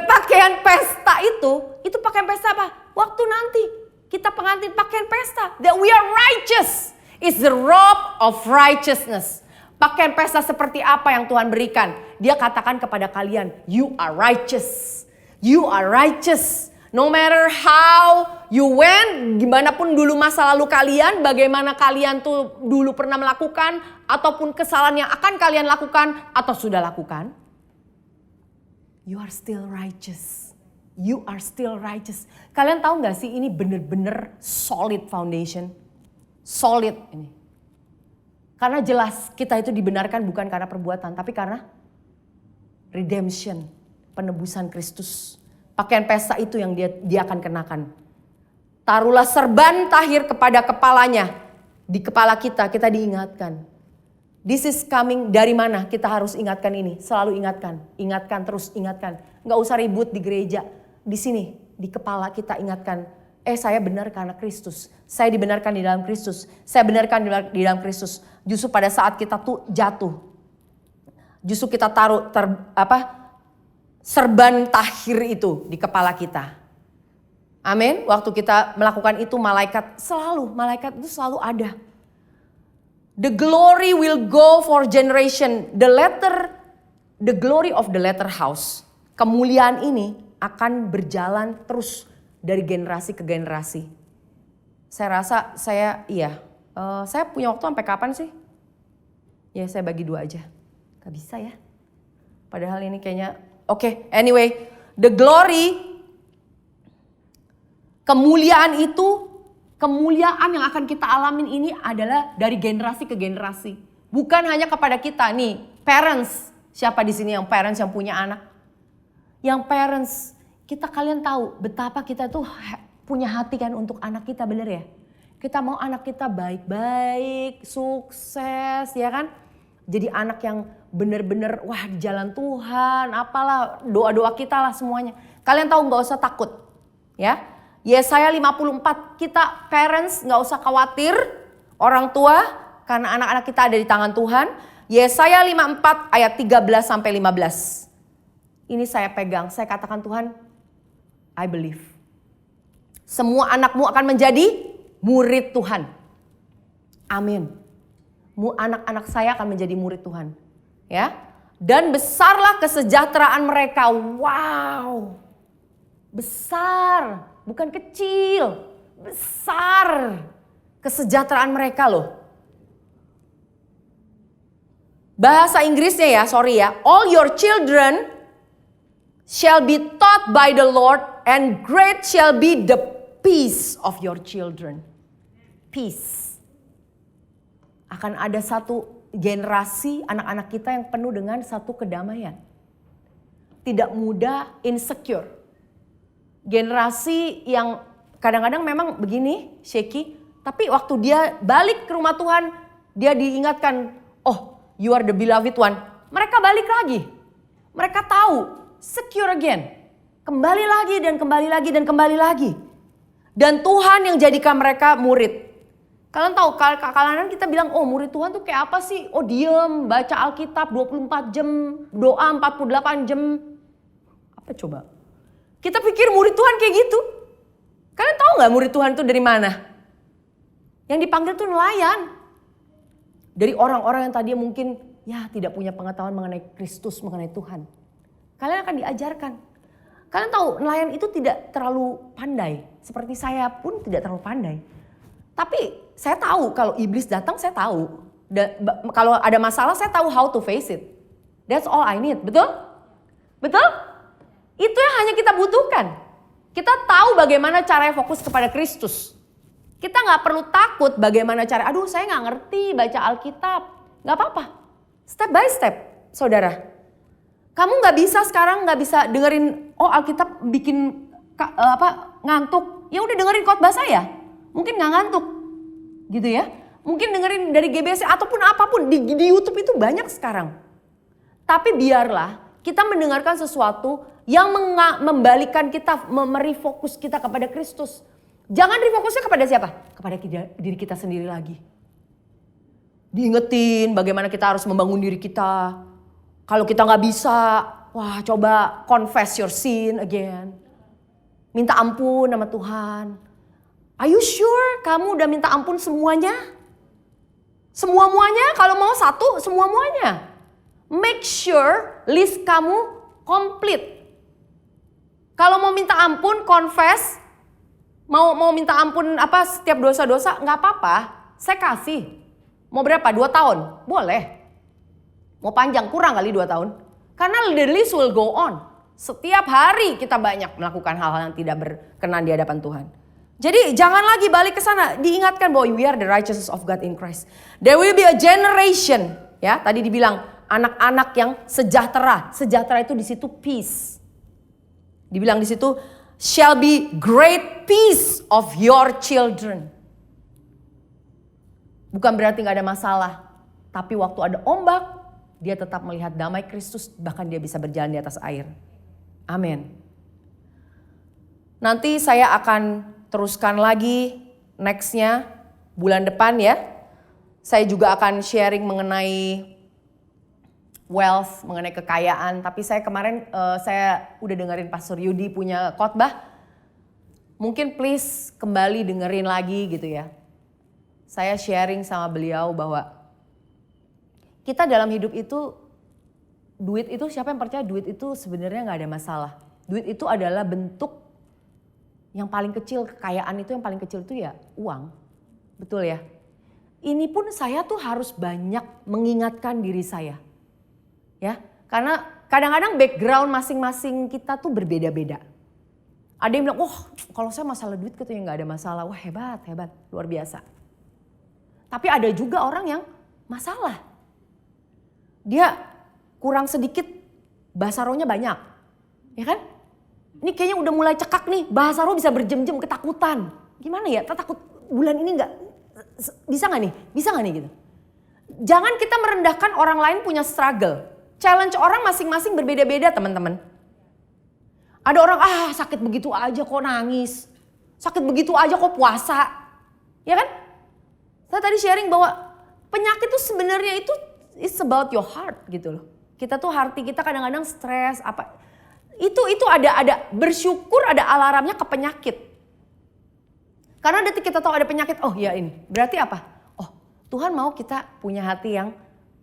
pakaian pesta itu pakaian pesta apa? Waktu nanti kita pengantin pakaian pesta. That we are righteous. It's the robe of righteousness. Pakaian pesta seperti apa yang Tuhan berikan? Dia katakan kepada kalian, you are righteous. You are righteous. No matter how you went, gimana pun dulu masa lalu kalian, bagaimana kalian tuh dulu pernah melakukan, ataupun kesalahan yang akan kalian lakukan, atau sudah lakukan. You are still righteous. You are still righteous. Kalian tahu gak sih, ini bener-bener solid foundation. Solid ini. Karena jelas kita itu dibenarkan bukan karena perbuatan, tapi karena redemption, penebusan Kristus. Pakaian pesta itu yang dia akan kenakan. Taruhlah serban tahir kepada kepalanya. Di kepala kita diingatkan. This is coming dari mana? Kita harus ingatkan ini. Selalu ingatkan. Ingatkan terus ingatkan. Gak usah ribut di gereja. Di sini, di kepala kita ingatkan. Saya benar karena Kristus. Saya dibenarkan di dalam Kristus. Saya benarkan di dalam Kristus. Justru pada saat kita tuh jatuh. Justru kita taruh serban tahir itu di kepala kita. Amin. Waktu kita melakukan itu malaikat itu selalu ada. The glory will go for generation. The glory of the latter house. Kemuliaan ini akan berjalan terus dari generasi ke generasi. Saya rasa saya punya waktu sampai kapan sih? Ya saya bagi 2 aja. Gak bisa ya. Padahal ini kayaknya anyway, the glory, kemuliaan yang akan kita alamin ini adalah dari generasi ke generasi. Bukan hanya kepada kita nih, parents. Siapa di sini yang parents yang punya anak? Yang parents, kalian tahu betapa kita tuh punya hati kan untuk anak kita, bener ya? Kita mau anak kita baik-baik, sukses, ya kan? Jadi anak yang bener-bener di jalan Tuhan, apalah doa-doa kita lah semuanya. Kalian tahu gak usah takut, ya. Yesaya 54, kita parents gak usah khawatir, orang tua, karena anak-anak kita ada di tangan Tuhan. Yesaya 54 ayat 13 sampai 15. Ini saya pegang, saya katakan Tuhan, I believe. Semua anakmu akan menjadi murid Tuhan. Amin. Anak-anak saya akan menjadi murid Tuhan. Ya. Dan besarlah kesejahteraan mereka. Wow. Besar. Bukan kecil, besar kesejahteraan mereka loh. Bahasa Inggrisnya ya, sorry ya. All your children shall be taught by the Lord and great shall be the peace of your children. Peace. Akan ada satu generasi anak-anak kita yang penuh dengan satu kedamaian. Tidak mudah insecure. Generasi yang kadang-kadang memang begini, shaky. Tapi waktu dia balik ke rumah Tuhan, dia diingatkan, you are the beloved one. Mereka balik lagi. Mereka tahu, secure again. Kembali lagi dan kembali lagi dan kembali lagi. Dan Tuhan yang jadikan mereka murid. Kalian tahu, kadang-kadang kita bilang, murid Tuhan tuh kayak apa sih? Diem, baca Alkitab 24 jam, doa 48 jam. Apa coba? Kita pikir murid Tuhan kayak gitu. Kalian tahu gak murid Tuhan itu dari mana? Yang dipanggil tuh nelayan. Dari orang-orang yang tadi mungkin tidak punya pengetahuan mengenai Kristus, mengenai Tuhan. Kalian akan diajarkan. Kalian tahu nelayan itu tidak terlalu pandai. Seperti saya pun tidak terlalu pandai. Tapi saya tahu kalau iblis datang saya tahu. Kalau ada masalah saya tahu how to face it. That's all I need. Betul? Betul? Itu yang hanya kita butuhkan. Kita tahu bagaimana caranya fokus kepada Kristus. Kita gak perlu takut bagaimana cara, saya gak ngerti baca Alkitab. Gak apa-apa. Step by step, saudara. Kamu gak bisa sekarang gak bisa dengerin, Alkitab bikin ngantuk. Ya udah dengerin khotbah saya. Mungkin gak ngantuk. Gitu ya. Mungkin dengerin dari GBC ataupun apapun. Di YouTube itu banyak sekarang. Tapi biarlah kita mendengarkan sesuatu yang membalikan kita, merefokus kita kepada Kristus. Jangan refokusnya kepada siapa? Kepada diri kita sendiri lagi. Diingetin bagaimana kita harus membangun diri kita. Kalau kita gak bisa, coba confess your sin again. Minta ampun sama Tuhan. Are you sure kamu udah minta ampun semuanya? Semua-muanya, kalau mau satu, semua-muanya. Make sure list kamu komplit. Kalau mau minta ampun, confess, mau minta ampun setiap dosa-dosa, nggak apa-apa, saya kasih. Mau berapa? 2 tahun? Boleh. Mau panjang, kurang kali 2 tahun. Karena the list will go on. Setiap hari kita banyak melakukan hal-hal yang tidak berkenan di hadapan Tuhan. Jadi jangan lagi balik ke sana. Diingatkan bahwa we are the righteousness of God in Christ. There will be a generation, ya, tadi dibilang anak-anak yang sejahtera. Sejahtera itu di situ peace. Dibilang di situ shall be great peace of your children. Bukan berarti gak ada masalah. Tapi waktu ada ombak, dia tetap melihat damai Kristus. Bahkan dia bisa berjalan di atas air. Amin. Nanti saya akan teruskan lagi nextnya bulan depan ya. Saya juga akan sharing mengenai wealth, mengenai kekayaan. Tapi saya kemarin saya udah dengerin Pastor Yudi punya khotbah. Mungkin please kembali dengerin lagi gitu ya. Saya sharing sama beliau bahwa kita dalam hidup itu, duit itu, siapa yang percaya duit itu sebenarnya gak ada masalah. Duit itu adalah bentuk yang paling kecil, kekayaan itu yang paling kecil itu ya uang. Betul ya? Ini pun saya tuh harus banyak mengingatkan diri saya. Ya, karena kadang-kadang background masing-masing kita tuh berbeda-beda. Ada yang bilang, kalau saya masalah duit katanya gak ada masalah. Wah hebat, luar biasa. Tapi ada juga orang yang masalah. Dia kurang sedikit, bahasa rohnya banyak. Ya kan? Ini kayaknya udah mulai cekak nih, bahasa roh bisa berjam-jam ketakutan. Gimana ya, takut bulan ini bisa gak nih gitu. Jangan kita merendahkan orang lain punya struggle. Challenge orang masing-masing berbeda-beda teman-teman. Ada orang, sakit begitu aja kok nangis. Sakit begitu aja kok puasa. Ya kan? Saya tadi sharing bahwa penyakit itu sebenarnya itu it's about your heart gitu loh. Kita tuh hati kita kadang-kadang stres apa. Itu ada bersyukur ada alarmnya ke penyakit. Karena detik kita tahu ada penyakit, ya ini. Berarti apa? Tuhan mau kita punya hati yang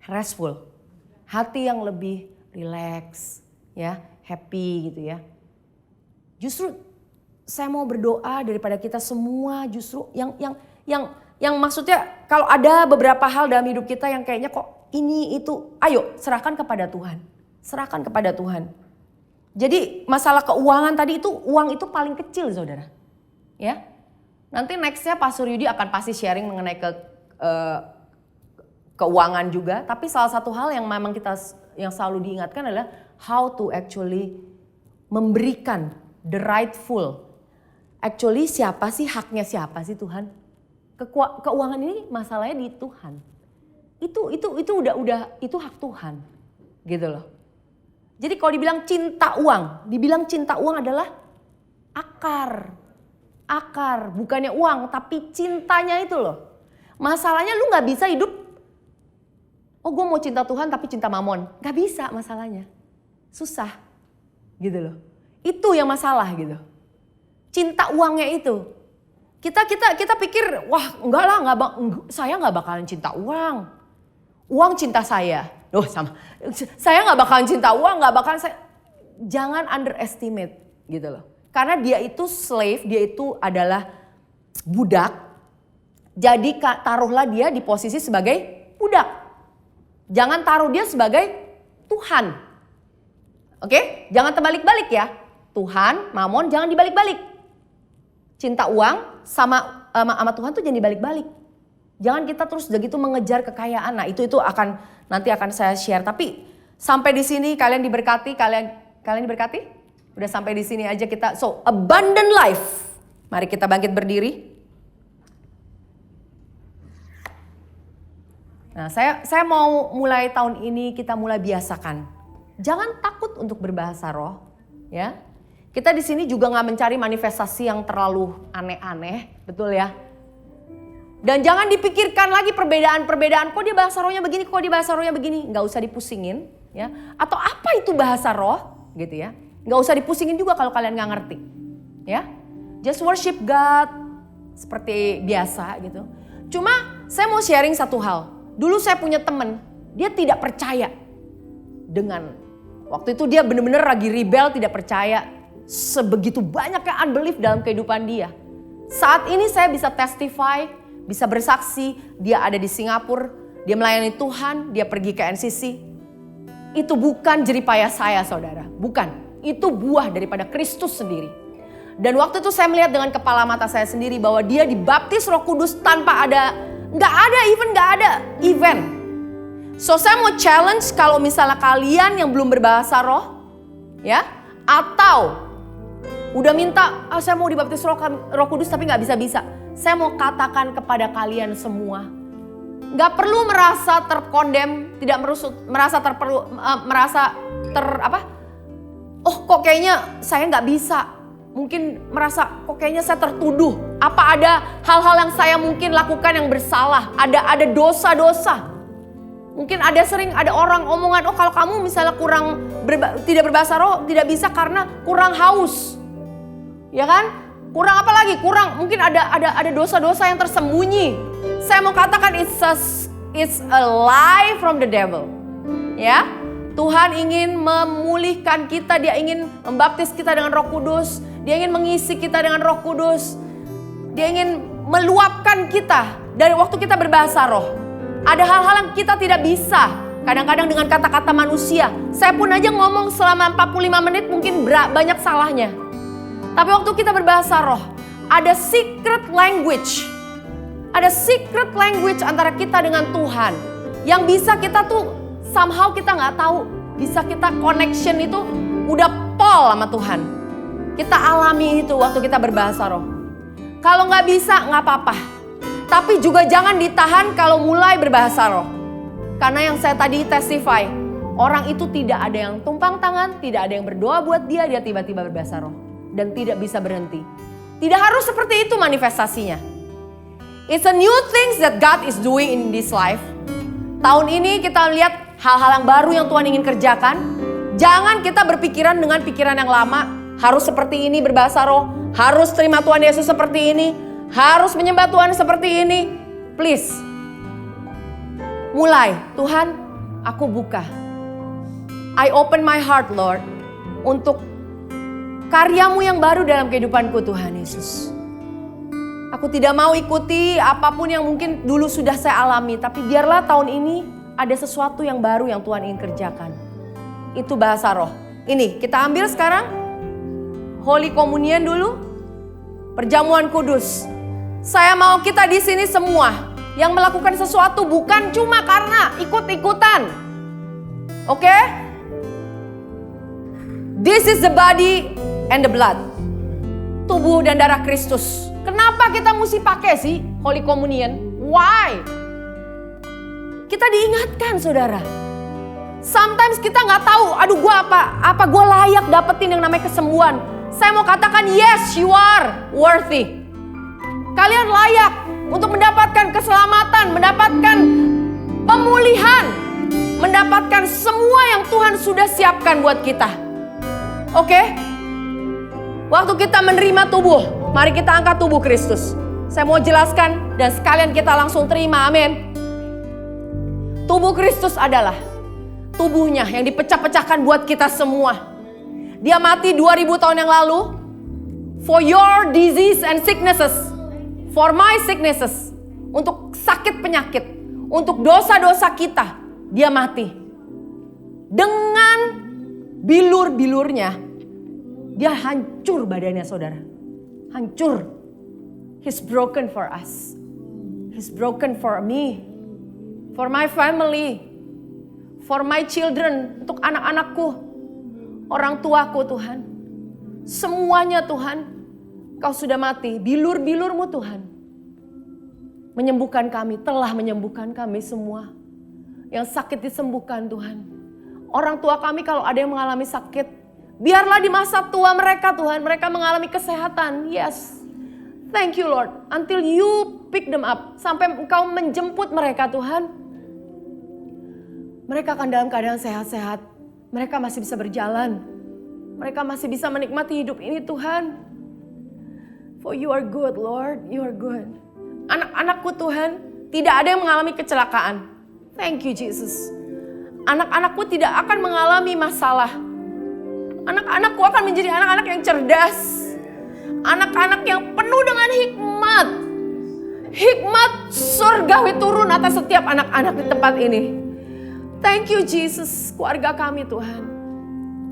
restful. Hati yang lebih relax, ya, happy gitu ya. Justru saya mau berdoa daripada kita semua justru yang maksudnya kalau ada beberapa hal dalam hidup kita yang kayaknya kok ini itu, ayo serahkan kepada Tuhan. Serahkan kepada Tuhan. Jadi masalah keuangan tadi itu, uang itu paling kecil saudara. Ya. Nanti nextnya Pastor Yudi akan pasti sharing mengenai keuangan juga. Tapi salah satu hal yang memang yang selalu diingatkan adalah how to actually memberikan the rightful. Actually siapa sih, haknya siapa sih Tuhan? Keuangan ini masalahnya di Tuhan. Itu udah itu hak Tuhan. Gitu loh. Jadi kalau dibilang cinta uang adalah akar, bukannya uang, tapi cintanya itu loh. Masalahnya lu gak bisa hidup, gue mau cinta Tuhan tapi cinta mamon. Gak bisa masalahnya, susah gitu loh. Itu yang masalah gitu. Cinta uangnya itu. Kita pikir, wah enggak lah, saya gak bakalan cinta uang. Uang cinta saya. Sama. Saya gak bakalan cinta uang, jangan underestimate gitu loh. Karena dia itu slave, dia itu adalah budak. Jadi taruhlah dia di posisi sebagai budak. Jangan taruh dia sebagai Tuhan. Oke? Jangan terbalik-balik ya. Tuhan, mamon jangan dibalik-balik. Cinta uang sama Tuhan tuh jangan dibalik-balik. Jangan kita terus udah gitu mengejar kekayaan. Nah itu nanti akan saya share. Tapi sampai di sini kalian diberkati, kalian diberkati? Udah sampai di sini aja kita. So abundant life. Mari kita bangkit berdiri. Nah saya mau mulai tahun ini kita mulai biasakan. Jangan takut untuk berbahasa roh, ya. Kita di sini juga nggak mencari manifestasi yang terlalu aneh-aneh, betul ya? Dan jangan dipikirkan lagi perbedaan-perbedaan. Kok dia bahasa rohnya begini, kok dia bahasa rohnya begini. Nggak usah dipusingin, ya. Atau apa itu bahasa roh, gitu ya? Nggak usah dipusingin juga kalau kalian nggak ngerti, ya. Just worship God seperti biasa, gitu. Cuma saya mau sharing satu hal. Dulu saya punya teman, dia tidak percaya dengan waktu itu dia benar-benar lagi rebel, tidak percaya. Sebegitu banyaknya unbelief dalam kehidupan dia. Saat ini saya bisa testify, bisa bersaksi, dia ada di Singapura, dia melayani Tuhan, dia pergi ke NCC. Itu bukan jeripaya saya saudara, bukan. Itu buah daripada Kristus sendiri. Dan waktu itu saya melihat dengan kepala mata saya sendiri bahwa dia dibaptis Roh Kudus tanpa nggak ada event. So saya mau challenge kalau misalnya kalian yang belum berbahasa roh, ya, atau udah minta, saya mau dibaptis Roh Kudus tapi nggak bisa-bisa. Saya mau katakan kepada kalian semua, nggak perlu merasa terkondem, tidak merasa oh kok kayaknya saya nggak bisa. Mungkin merasa kok kayaknya saya tertuduh. Apa ada hal-hal yang saya mungkin lakukan yang bersalah? Ada dosa-dosa. Mungkin ada orang omongan, oh kalau kamu misalnya tidak berbahasa roh, tidak bisa karena kurang haus. Ya kan? Kurang apa lagi? Mungkin ada dosa-dosa yang tersembunyi. Saya mau katakan it's a lie from the devil. Ya. Tuhan ingin memulihkan kita, Dia ingin membaptis kita dengan Roh Kudus, Dia ingin mengisi kita dengan Roh Kudus. Dia ingin meluapkan kita dari waktu kita berbahasa roh. Ada hal-hal yang kita tidak bisa, kadang-kadang dengan kata-kata manusia. Saya pun aja ngomong selama 45 menit mungkin banyak salahnya. Tapi waktu kita berbahasa roh, ada secret language. Ada secret language antara kita dengan Tuhan. Yang bisa kita tuh somehow kita nggak tahu, bisa kita connection itu udah pol sama Tuhan. Kita alami itu waktu kita berbahasa roh. Kalau nggak bisa nggak apa-apa. Tapi juga jangan ditahan kalau mulai berbahasa roh. Karena yang saya tadi testify, orang itu tidak ada yang tumpang tangan, tidak ada yang berdoa buat dia tiba-tiba berbahasa roh. Dan tidak bisa berhenti. Tidak harus seperti itu manifestasinya. It's a new things that God is doing in this life. Tahun ini kita lihat hal-hal yang baru yang Tuhan ingin kerjakan. Jangan kita berpikiran dengan pikiran yang lama. Harus seperti ini berbahasa roh. Harus terima Tuhan Yesus seperti ini. Harus menyembah Tuhan seperti ini. Please. Mulai. Tuhan, aku buka. I open my heart, Lord. Untuk karyamu yang baru dalam kehidupanku, Tuhan Yesus. Aku tidak mau ikuti apapun yang mungkin dulu sudah saya alami. Tapi biarlah tahun ini ada sesuatu yang baru yang Tuhan ingin kerjakan. Itu bahasa roh. Ini kita ambil sekarang. Holy Communion dulu. Perjamuan kudus. Saya mau kita di sini semua yang melakukan sesuatu bukan cuma karena ikut-ikutan. Oke? This is the body and the blood. Tubuh dan darah Kristus. Kenapa kita mesti pakai sih Holy Communion? Why? Kita diingatkan, saudara. Sometimes kita nggak tahu, aduh gue apa gue layak dapetin yang namanya kesembuhan. Saya mau katakan yes, you are worthy. Kalian layak untuk mendapatkan keselamatan, mendapatkan pemulihan, mendapatkan semua yang Tuhan sudah siapkan buat kita. Oke? Waktu kita menerima tubuh, mari kita angkat tubuh Kristus. Saya mau jelaskan dan sekalian kita langsung terima, amin. Tubuh Kristus adalah tubuhnya yang dipecah-pecahkan buat kita semua. Dia mati 2000 tahun yang lalu. For your disease and sicknesses. For my sicknesses. Untuk sakit penyakit. Untuk dosa-dosa kita. Dia mati. Dengan bilur-bilurnya. Dia hancur badannya, saudara. Hancur. He's broken for us. He's broken for me. For my family. For my children. Untuk anak-anakku. Orang tuaku Tuhan. Semuanya Tuhan. Kau sudah mati. Bilur-bilurmu Tuhan. Menyembuhkan kami. Telah menyembuhkan kami semua. Yang sakit disembuhkan Tuhan. Orang tua kami kalau ada yang mengalami sakit. Biarlah di masa tua mereka Tuhan. Mereka mengalami kesehatan. Yes. Thank you Lord. Until you pick them up. Sampai engkau menjemput mereka Tuhan. Mereka akan dalam keadaan sehat-sehat. Mereka masih bisa berjalan. Mereka masih bisa menikmati hidup ini Tuhan. For you are good Lord. You are good. Anak-anakku Tuhan. Tidak ada yang mengalami kecelakaan. Thank you Jesus. Anak-anakku tidak akan mengalami masalah. Anak-anakku akan menjadi anak-anak yang cerdas. Anak-anak yang penuh dengan hikmat. Hikmat surgawi turun atas setiap anak-anak di tempat ini. Thank you Jesus, keluarga kami Tuhan.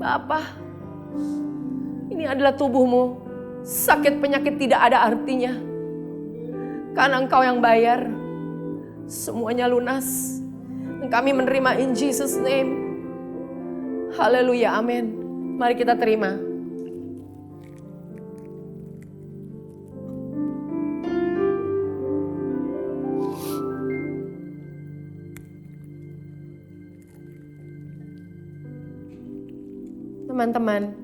Bapa, ini adalah tubuhmu Sakit penyakit tidak ada artinya. Karena Engkau yang bayar. Semuanya lunas. Dan kami menerima in Jesus name. Haleluya, amin. Mari kita terima. Teman-teman,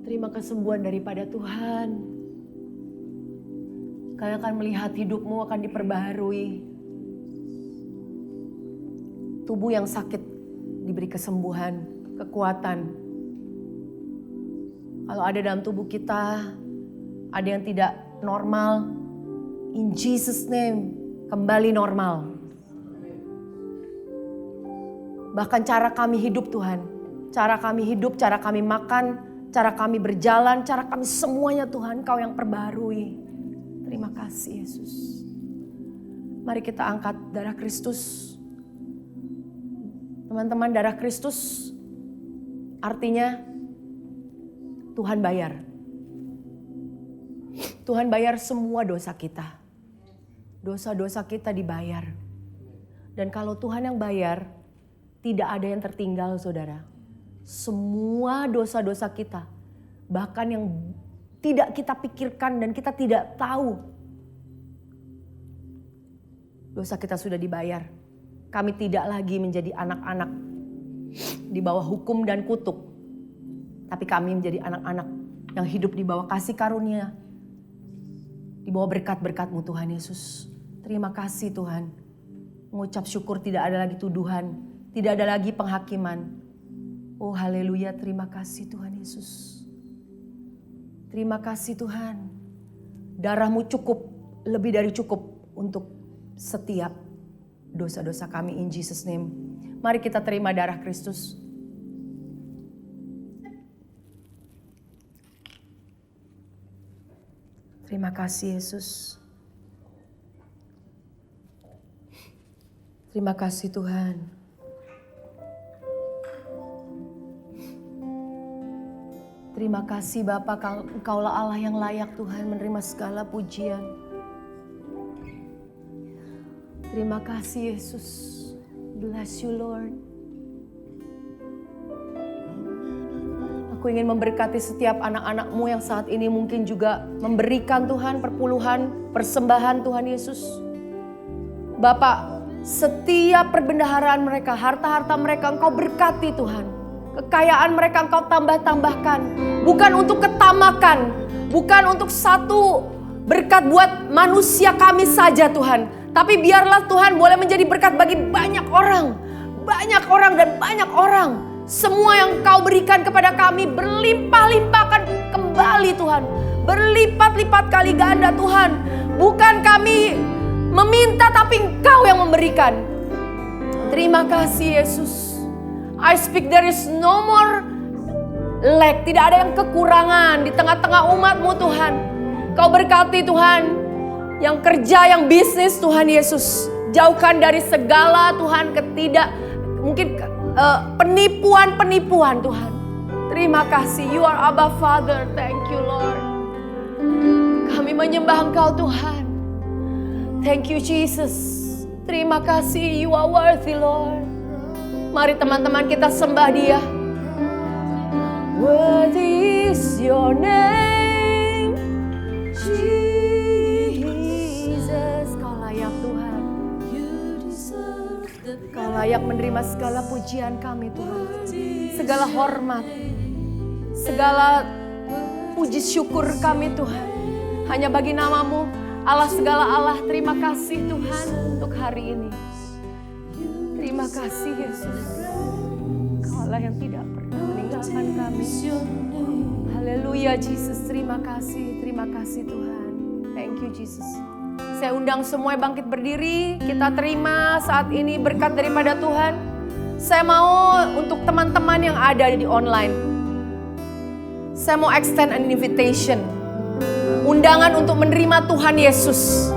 terima kesembuhan daripada Tuhan. Kalian akan melihat hidupmu akan diperbaharui. Tubuh yang sakit diberi kesembuhan, kekuatan. Kalau ada dalam tubuh kita, ada yang tidak normal, in Jesus name, kembali normal. Bahkan cara kami hidup Tuhan, cara kami hidup, cara kami makan, cara kami berjalan, cara kami semuanya Tuhan, Kau yang perbaharui. Terima kasih Yesus. Mari kita angkat darah Kristus. Teman-teman, darah Kristus artinya Tuhan bayar. Tuhan bayar semua dosa kita. Dosa-dosa kita dibayar. Dan kalau Tuhan yang bayar, tidak ada yang tertinggal, saudara. Semua dosa-dosa kita, bahkan yang tidak kita pikirkan dan kita tidak tahu, dosa kita sudah dibayar. Kami tidak lagi menjadi anak-anak di bawah hukum dan kutuk, tapi kami menjadi anak-anak yang hidup di bawah kasih karunia, di bawah berkat-berkat-Mu Tuhan Yesus. Terima kasih Tuhan. Mengucap syukur, tidak ada lagi tuduhan. Tidak ada lagi penghakiman. Oh haleluya, terima kasih Tuhan Yesus. Terima kasih Tuhan. Darah-Mu cukup, lebih dari cukup untuk setiap dosa-dosa kami in Jesus name. Mari kita terima darah Kristus. Terima kasih Yesus. Terima kasih Tuhan. Terima kasih Bapa, Engkaulah Allah yang layak Tuhan menerima segala pujian. Terima kasih Yesus. Bless you Lord. Aku ingin memberkati setiap anak-anak-Mu yang saat ini mungkin juga memberikan Tuhan perpuluhan, persembahan Tuhan Yesus. Bapak, setiap perbendaharaan mereka, harta-harta mereka Engkau berkati Tuhan. Kekayaan mereka Engkau tambah-tambahkan. Bukan untuk ketamakan. Bukan untuk satu berkat buat manusia kami saja Tuhan. Tapi biarlah Tuhan boleh menjadi berkat bagi banyak orang. Banyak orang dan banyak orang. Semua yang Engkau berikan kepada kami berlimpah-limpahkan kembali Tuhan. Berlipat-lipat kali ganda Tuhan. Bukan kami meminta tapi Engkau yang memberikan. Terima kasih Yesus. I speak there is no more lack. Tidak ada yang kekurangan di tengah-tengah umat-Mu Tuhan. Kau berkati Tuhan. Yang kerja, yang bisnis Tuhan Yesus. Jauhkan dari segala Tuhan mungkin penipuan-penipuan Tuhan. Terima kasih. You are Abba Father. Thank you Lord. Kami menyembah Engkau Tuhan. Thank you Jesus. Terima kasih. You are worthy Lord. Mari teman-teman kita sembah Dia. Worthy is your name, Jesus. Kau layak Tuhan. Kau layak menerima segala pujian kami Tuhan. Segala hormat. Segala puji syukur kami Tuhan. Hanya bagi nama-Mu, Allah segala Allah. Terima kasih Tuhan untuk hari ini. Terima kasih Yesus. Kaulah yang tidak pernah meninggalkan kami. Haleluya Jesus. Terima kasih Tuhan. Thank you Jesus. Saya undang semua bangkit berdiri. Kita terima saat ini berkat daripada Tuhan. Saya mau untuk teman-teman yang ada di online. Saya mau extend an invitation. Undangan untuk menerima Tuhan Yesus.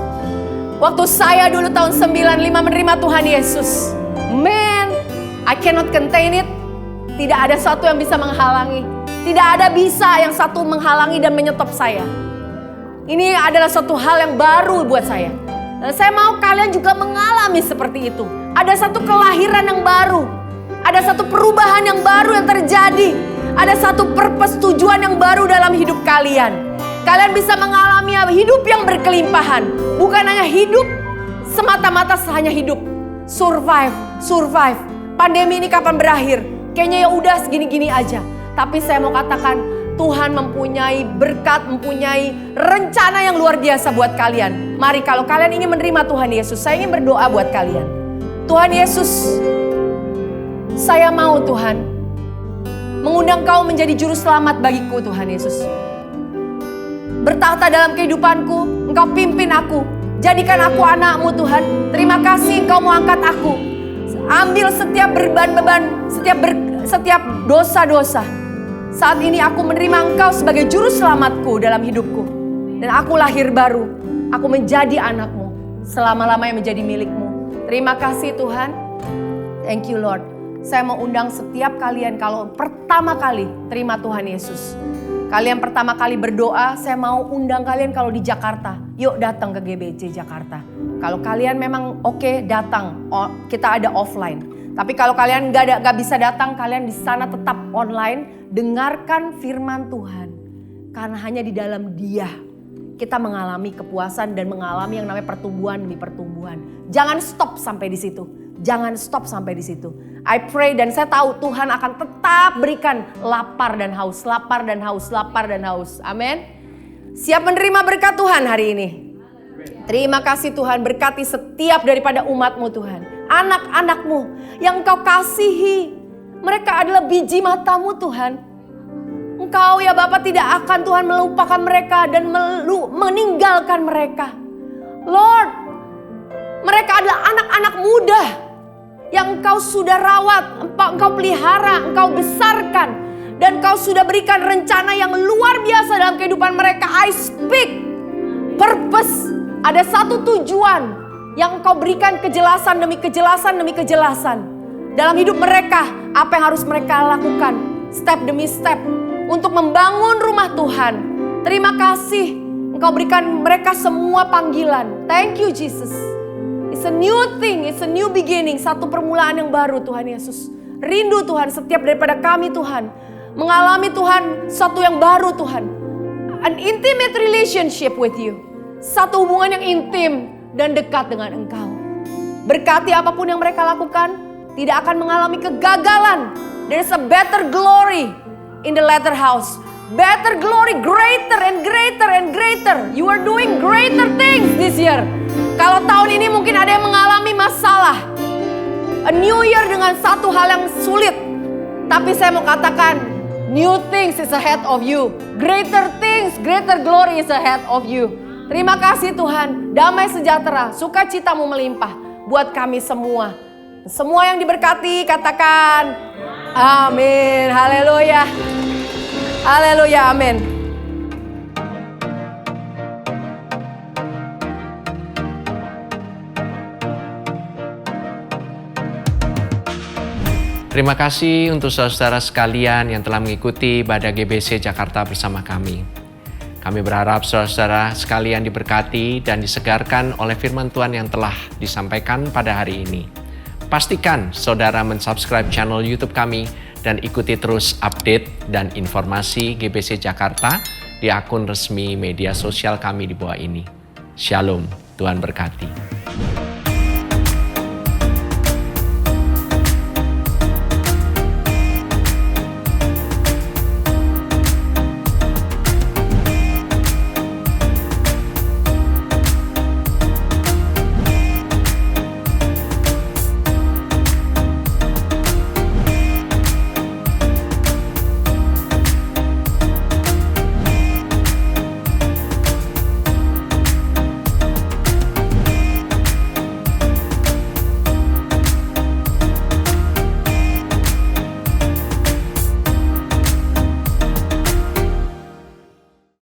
Waktu saya dulu tahun 95 menerima Tuhan Yesus. Man, I cannot contain it. Tidak ada satu yang bisa menghalangi. Tidak ada bisa yang satu menghalangi dan menyetop saya. Ini adalah suatu hal yang baru buat saya. Dan saya mau kalian juga mengalami seperti itu. Ada satu kelahiran yang baru. Ada satu perubahan yang baru yang terjadi. Ada satu purpose, tujuan yang baru dalam hidup kalian. Kalian bisa mengalami hidup yang berkelimpahan. Bukan hanya hidup semata-mata hanya hidup. Survive. Pandemi ini kapan berakhir? Kayaknya ya udah segini-gini aja. Tapi saya mau katakan, Tuhan mempunyai berkat, mempunyai rencana yang luar biasa buat kalian. Mari kalau kalian ingin menerima Tuhan Yesus, saya ingin berdoa buat kalian. Tuhan Yesus, saya mau Tuhan mengundang kau menjadi juru selamat bagiku Tuhan Yesus. Bertahta dalam kehidupanku, engkau pimpin aku. Jadikan aku anakmu Tuhan. Terima kasih engkau mau angkat aku. Ambil setiap beban-beban, setiap dosa-dosa. Saat ini aku menerima engkau sebagai juru selamatku dalam hidupku. Dan aku lahir baru. Aku menjadi anakmu. Selama-lamanya menjadi milikmu. Terima kasih Tuhan. Thank you Lord. Saya mau undang setiap kalian kalau pertama kali terima Tuhan Yesus. Kalian pertama kali berdoa, saya mau undang kalian kalau di Jakarta. Yuk datang ke GBC Jakarta. Kalau kalian memang oke, datang. Kita ada offline. Tapi kalau kalian gak bisa datang, kalian di sana tetap online. Dengarkan firman Tuhan. Karena hanya di dalam Dia kita mengalami kepuasan dan mengalami yang namanya pertumbuhan demi pertumbuhan. Jangan stop sampai di situ. Jangan stop sampai di situ. I pray dan saya tahu Tuhan akan tetap berikan lapar dan haus, lapar dan haus, lapar dan haus. Amin. Siap menerima berkat Tuhan hari ini. Terima kasih Tuhan, berkati setiap daripada umat-Mu Tuhan. Anak-anak-Mu yang Engkau kasihi. Mereka adalah biji mata-Mu Tuhan. Engkau ya Bapa tidak akan Tuhan melupakan mereka dan meninggalkan mereka. Lord, mereka adalah anak-anak muda yang Engkau sudah rawat, Engkau pelihara, Engkau besarkan. Dan Engkau sudah berikan rencana yang luar biasa dalam kehidupan mereka. I speak purpose. Ada satu tujuan yang Engkau berikan kejelasan demi kejelasan demi kejelasan. Dalam hidup mereka, apa yang harus mereka lakukan. Step demi step. Untuk membangun rumah Tuhan. Terima kasih. Engkau berikan mereka semua panggilan. Thank you Jesus. It's a new thing, it's a new beginning. Satu permulaan yang baru Tuhan Yesus. Rindu Tuhan setiap daripada kami Tuhan. Mengalami Tuhan satu yang baru Tuhan. An intimate relationship with you. Satu hubungan yang intim dan dekat dengan Engkau. Berkati apapun yang mereka lakukan. Tidak akan mengalami kegagalan. There's a better glory in the latter house. Better glory, greater and greater and greater. You are doing greater things this year. Kalau tahun ini mungkin ada yang mengalami masalah. A new year dengan satu hal yang sulit. Tapi saya mau katakan, new things is ahead of you. Greater things, greater glory is ahead of you. Terima kasih Tuhan. Damai sejahtera, sukacitamu melimpah buat kami semua. Semua yang diberkati katakan amin. Haleluya. Haleluya, amin. Terima kasih untuk saudara sekalian yang telah mengikuti ibadah GBC Jakarta bersama kami. Kami berharap saudara sekalian diberkati dan disegarkan oleh firman Tuhan yang telah disampaikan pada hari ini. Pastikan saudara mensubscribe channel YouTube kami dan ikuti terus update dan informasi GBC Jakarta di akun resmi media sosial kami di bawah ini. Shalom, Tuhan berkati.